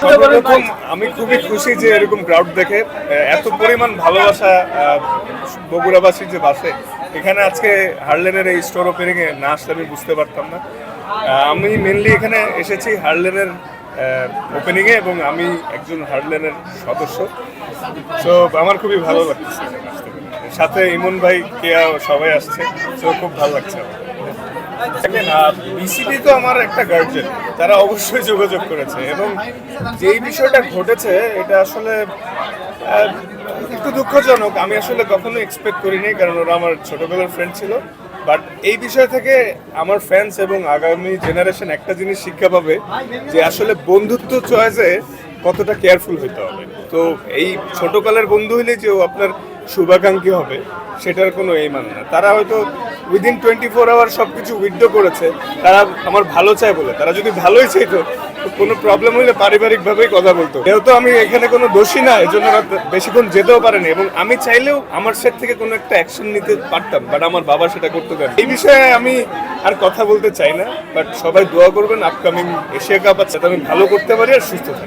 সর্বপ্রথম আমি খুবই খুশি যে এরকম ক্রাউড দেখে এত পরিমাণ ভালোবাসা বগুড়াবাসীর যে বাসে এখানে আজকে হার্লেনের এই স্টোর ওপেনিং এ না আসলে আমি বুঝতে পারতাম না। আমি মেনলি এখানে এসেছি হার্লেনের ওপেনিং এ এবং আমি একজন হার্লেনের সদস্য, তো আমার খুবই ভালো লাগছে এখানে আসতে পেরে। সাথে ইমন ভাই কেয়া সবাই আসছে, তো খুব ভালো লাগছে আমার। দেখেন বিসিবি তো আমার একটা গার্জিয়ান, তারা অবশ্যই যোগাযোগ করেছে এবং যেই বিষয়টা ঘটেছে এটা আসলে একটু দুঃখজনক। আমি আসলে কখনো এক্সপেক্ট করিনি, কারণ ওরা আমার ছোটবেলার ফ্রেন্ড ছিল। বাট এই বিষয় থেকে আমার ফ্যান্স এবং আগামী জেনারেশন একটা জিনিস শিক্ষা পাবে যে আসলে বন্ধুত্ব চয়েসে কতটা কেয়ারফুল হতে হবে। তো এই ছোটকালের বন্ধু হলে যে ও আপনার শুভাকাঙ্ক্ষী হবে সেটার কোনো এই মানে না। তারা হয়তো উইদিন 24 আওয়ার সব কিছু উইথড্র করেছে, তারা আমার ভালো চায় বলে। তারা যদি ভালোই চাইতো তো কোনো প্রবলেম হলে পারিবারিকভাবেই কথা বলতো। যেহেতু আমি এখানে কোনো দোষী না, এজন্য বেশিক্ষণ যেতেও পারেনি এবং আমি চাইলেও আমার সাইড থেকে কোনো একটা অ্যাকশন নিতে পারতাম, বাট আমার বাবা সেটা করতে পারে। এই বিষয়ে আমি আর কথা বলতে চাই না, বাট সবাই দোয়া করবেন আপকামিং এশিয়া কাপ আছে আমি ভালো করতে পারি আর সুস্থ থাকি।